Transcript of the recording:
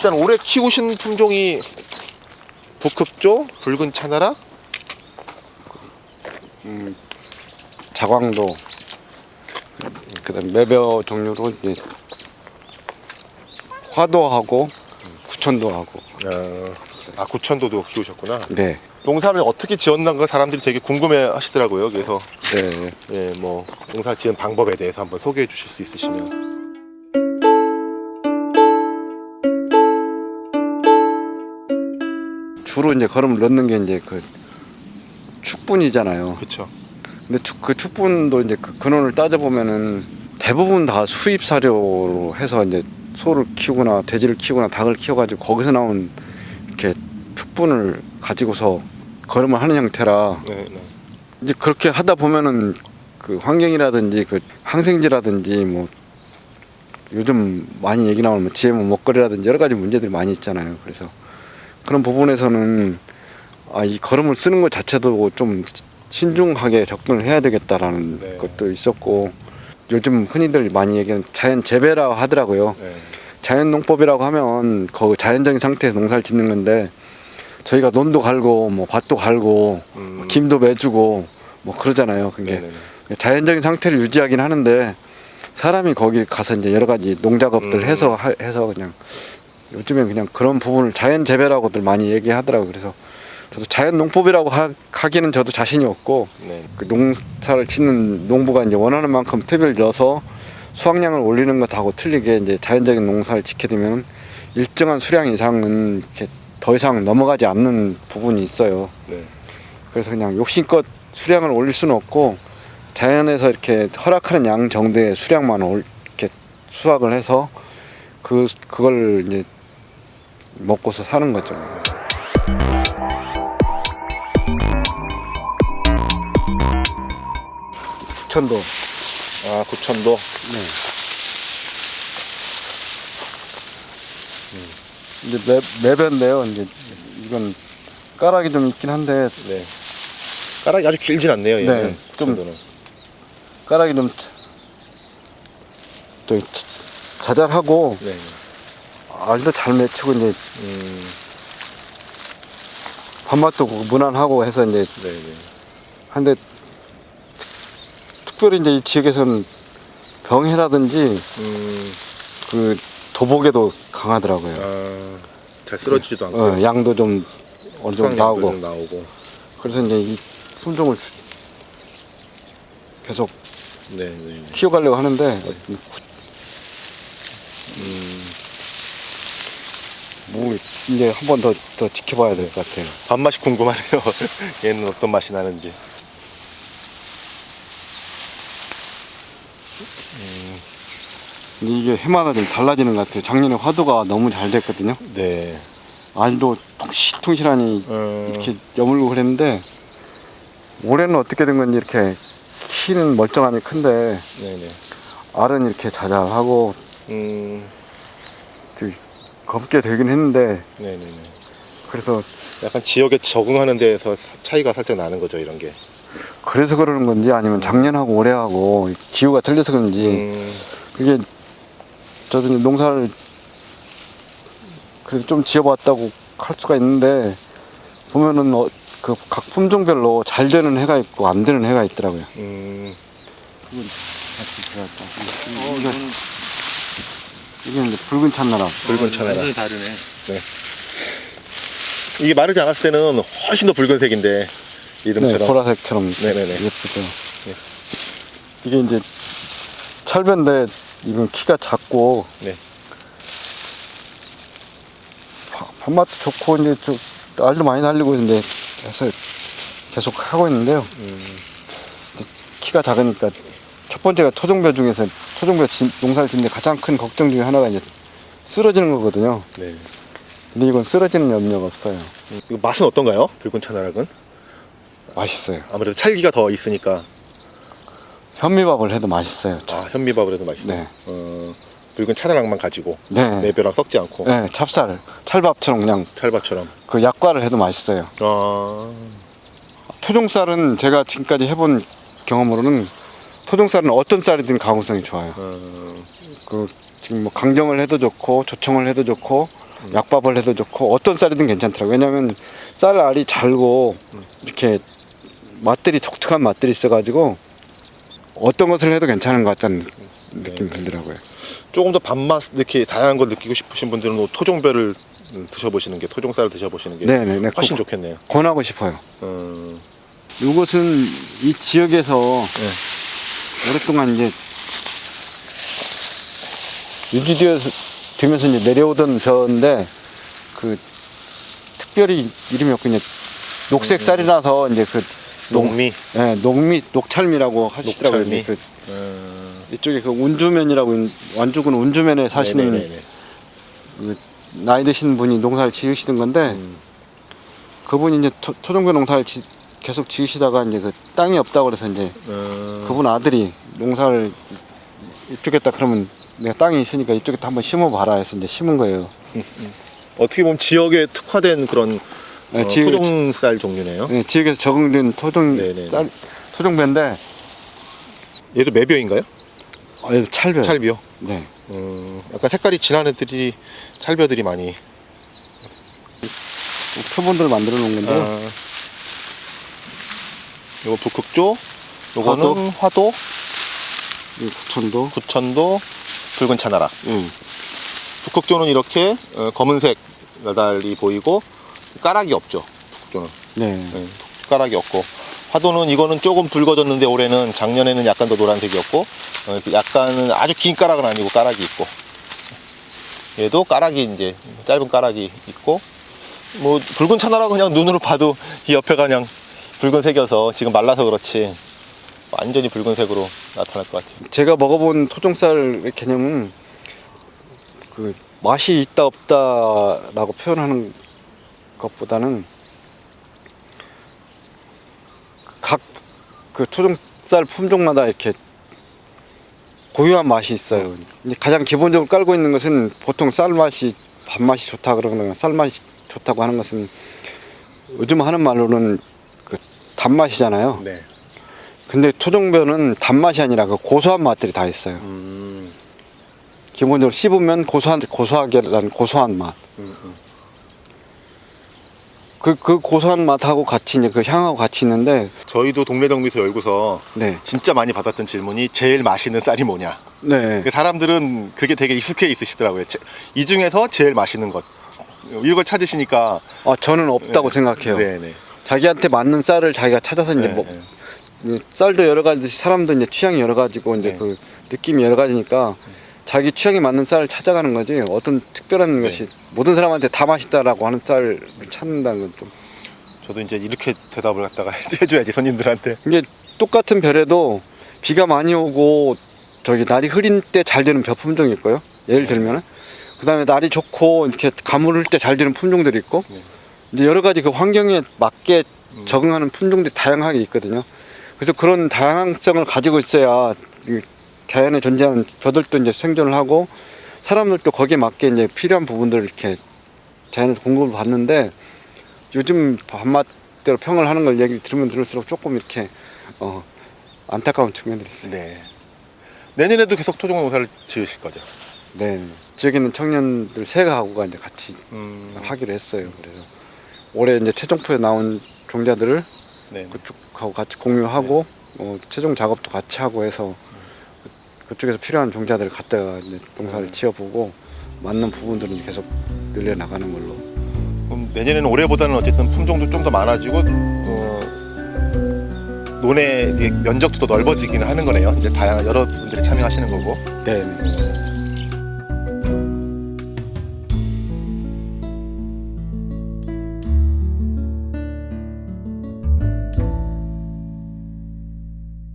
일단 올해 키우신 품종이 북극조, 붉은 차나라, 자광도, 그다음 매벼 종류로 이제 화도하고 구천도하고. 아 구천도도 키우셨구나. 네. 농사를 어떻게 지었는가 사람들이 되게 궁금해 하시더라고요. 그래서 네. 예, 뭐 농사 지은 방법에 대해서 한번 소개해 주실 수 있으시면. 주로 이제 거름을 넣는 게 이제 그 축분이잖아요. 그렇죠. 근데 그 축분도 이제 그 근원을 따져보면은 대부분 다 수입 사료로 해서 이제 소를 키우거나 돼지를 키우거나 닭을 키워가지고 거기서 나온 이렇게 축분을 가지고서 거름을 하는 형태라 네, 네. 이제 그렇게 하다 보면은 그 환경이라든지 그 항생제라든지 뭐 요즘 많이 얘기 나오는 GMO 먹거리라든지 여러 가지 문제들이 많이 있잖아요. 그래서 그런 부분에서는 이 거름을 쓰는 것 자체도 좀 신중하게 접근을 해야 되겠다라는 네. 것도 있었고 요즘 흔히들 많이 얘기하는 자연 재배라고 하더라고요. 네. 자연 농법이라고 하면 그 자연적인 상태에서 농사를 짓는 건데 저희가 논도 갈고 뭐 밭도 갈고 김도 매주고 뭐 그러잖아요. 그게 네네네. 자연적인 상태를 유지하긴 하는데 사람이 거기 가서 이제 여러 가지 농작업들 해서 그냥 요즘엔 그냥 그런 부분을 자연 재배라고들 많이 얘기하더라고요. 그래서 저도 자연 농법이라고 하기는 저도 자신이 없고 네. 그 농사를 짓는 농부가 이제 원하는 만큼 탭을 넣어서 수확량을 올리는 것하고 틀리게 이제 자연적인 농사를 지게 되면 일정한 수량 이상은 이렇게 더 이상 넘어가지 않는 부분이 있어요. 네. 그래서 그냥 욕심껏 수량을 올릴 수는 없고 자연에서 이렇게 허락하는 양 정도의 수량만 이렇게 수확을 해서 그걸 이제 먹고서 사는 거죠. 구천도. 아 구천도. 네. 이제 매배인데요. 이제 이건 까락이 좀 있긴 한데 네. 까락이 아주 길진 않네요. 얘는. 네, 좀 구천도는. 까락이 좀 자잘하고 네. 알도 잘 맺히고 이제 밥맛도 무난하고 해서 이제 네네. 한데 특별히 이제 이 지역에서는 병해라든지 그 도복에도 강하더라고요. 잘 쓰러지지도 않고. 양도 좀 어느 정도 나오고. 나오고. 그래서 이제 이 품종을 계속 네. 키워가려고 하는데 뭐 이제 한 번 더 지켜봐야 될 것 같아요. 밥맛이 궁금하네요. 얘는 어떤 맛이 나는지. 근데 이게 해마다 좀 달라지는 것 같아요. 작년에 화도가 너무 잘 됐거든요. 네. 알도 통실통실하니 이렇게 여물고 그랬는데 올해는 어떻게 된 건지 이렇게 키는 멀쩡하니 큰데 네네. 알은 이렇게 자잘하고 되게 검게 되긴 했는데 네네네. 그래서 약간 지역에 적응하는 데에서 차이가 살짝 나는 거죠, 이런 게. 그래서 그러는 건지 아니면 작년하고 올해하고 기후가 틀려서 그런지 그게 저도 이제 농사를 그래서 좀 지어봤다고 할 수가 있는데 보면은 그 각 품종별로 잘 되는 해가 있고 안 되는 해가 있더라고요. 이건 같이 들어갈까? 이게 이제 붉은 참나라. 붉은 차나라. 완전히 다르네. 네. 이게 마르지 않았을 때는 훨씬 더 붉은색인데 이름처럼. 네, 보라색처럼 네네네. 예쁘죠. 네. 이게 이제 철배인데 이건 키가 작고 네. 밥맛도 좋고 이제 알도 많이 날리고 이제 해서 계속 하고 있는데요. 키가 작으니까 첫 번째가 토종벼 중에서 농사를 짓는데 가장 큰 걱정 중에 하나가 이제 쓰러지는 거거든요. 네. 근데 이건 쓰러지는 염려가 없어요. 이거 맛은 어떤가요? 붉은 차나락은? 맛있어요. 아무래도 찰기가 더 있으니까. 현미밥을 해도 맛있어요. 현미밥을 해도 맛있고. 네. 붉은 차나락만 가지고. 네. 매벼랑 섞지 않고. 네, 찰밥처럼 그냥 찰밥처럼. 그 약과를 해도 맛있어요. 토종쌀은 제가 지금까지 해본 경험으로는 토종쌀은 어떤 쌀이든 가공성이 좋아요. 그 지금 뭐 강정을 해도 좋고 조청을 해도 좋고 약밥을 해도 좋고 어떤 쌀이든 괜찮더라고요. 왜냐하면 쌀 알이 잘고 이렇게 맛들이 독특한 맛들이 있어가지고 어떤 것을 해도 괜찮은 것 같다는 느낌이 들더라고요. 조금 더 밥맛 이렇게 다양한 걸 느끼고 싶으신 분들은 뭐 토종별을 드셔보시는 게 토종쌀 드셔보시는 게 네네네. 훨씬 좋겠네요. 권하고 싶어요. 음, 이것은 이 지역에서 오랫동안 이제 유지되면서 이제 내려오던 벼인데 그 특별히 이름이 없고 이제 녹색 쌀이라서 이제 그 녹미. 녹찰미라고 하시더라고요. 녹찰미. 이제 이쪽에 그 운주면이라고 완주군 운주면에 사시는 네네네네. 그 나이 드신 분이 농사를 지으시던 건데 그분이 이제 토종벼 농사를 계속 지으시다가 이제 그 땅이 없다고 그래서 이제 그분 아들이 농사를 이쪽에다 그러면 내가 땅이 있으니까 이쪽에다 한번 심어봐라 해서 이제 심은 거예요. 어떻게 보면 지역에 특화된 그런 네, 토종쌀 종류네요. 네, 지역에서 적응된 네네네. 토종벼인데 얘도 매벼인가요? 얘도 찰벼. 찰벼. 네. 약간 색깔이 진한 애들이 찰벼들이 많이. 표본들을 만들어 놓은 건데요. 요거 북극조, 요거는 화도, 이 구천도. 구천도, 붉은 차나락. 북극조는 이렇게 검은색 나달이 보이고 까락이 없죠. 북극조는. 네. 까락이 없고 화도는 이거는 조금 붉어졌는데 올해는 작년에는 약간 더 노란색이었고 약간은 아주 긴 까락은 아니고 까락이 있고 얘도 까락이 이제 짧은 까락이 있고 뭐 붉은 차나락은 그냥 눈으로 봐도 이 옆에가 그냥 붉은색이어서 지금 말라서 그렇지 완전히 붉은색으로 나타날 것 같아요. 제가 먹어본 토종쌀의 개념은 그 맛이 있다 없다라고 표현하는 것보다는 각 그 토종쌀 품종마다 이렇게 고유한 맛이 있어요. 이제 가장 기본적으로 깔고 있는 것은 보통 쌀 맛이 밥맛이 좋다 그러거나 쌀 맛이 좋다고 하는 것은 요즘 하는 말로는 그 단맛이잖아요. 네. 근데 토종벼는 단맛이 아니라 그 고소한 맛들이 다 있어요. 기본적으로 씹으면 고소하게 난 고소한 맛. 그 고소한 맛하고 같이 이제 그 향하고 같이 있는데 저희도 동네 정미소 열고서 네. 진짜 많이 받았던 질문이 제일 맛있는 쌀이 뭐냐. 네. 사람들은 그게 되게 익숙해 있으시더라고요. 이 중에서 제일 맛있는 것 이걸 찾으시니까 저는 없다고 생각해요. 네네. 자기한테 맞는 쌀을 자기가 찾아서 이제 네, 쌀도 여러 가지 사람도 이제 취향이 여러 가지고 이제 네. 그 느낌이 여러 가지니까 자기 취향에 맞는 쌀을 찾아가는 거지 어떤 특별한 것이 모든 사람한테 다 맛있다라고 하는 쌀을 찾는다는 건 좀 저도 이제 이렇게 대답을 갖다가 해줘야지 손님들한테. 이게 똑같은 벼에도 비가 많이 오고 저기 날이 흐린 때 잘 되는 벼 품종이 있고요. 예를 들면은 그다음에 날이 좋고 이렇게 가물을 때 잘 되는 품종들이 있고 이제 여러 가지 그 환경에 맞게 적응하는 품종들이 다양하게 있거든요. 그래서 그런 다양성을 가지고 있어야 이 자연에 존재하는 벼들도 이제 생존을 하고 사람들도 거기에 맞게 이제 필요한 부분들을 이렇게 자연에서 공급을 받는데 요즘 밥맛대로 평을 하는 걸 얘기 들으면 들을수록 조금 이렇게 안타까운 측면들이 있어요. 네. 내년에도 계속 토종 농사를 지으실 거죠? 네. 지역에 있는 청년들 세 가구가 이제 같이 하기로 했어요. 그래서 올해 이제 최종표에 나온 종자들을 네. 그쪽하고 같이 공유하고 최종 작업도 같이 하고 해서 그쪽에서 필요한 종자들을 갖다가 이제 농사를 지어보고 맞는 부분들은 계속 늘려 나가는 걸로. 그럼 내년에는 올해보다는 어쨌든 품종도 좀 더 많아지고 논의 면적도 더 넓어지기는 하는 거네요. 이제 다양한 여러 분들이 참여하시는 거고. 네.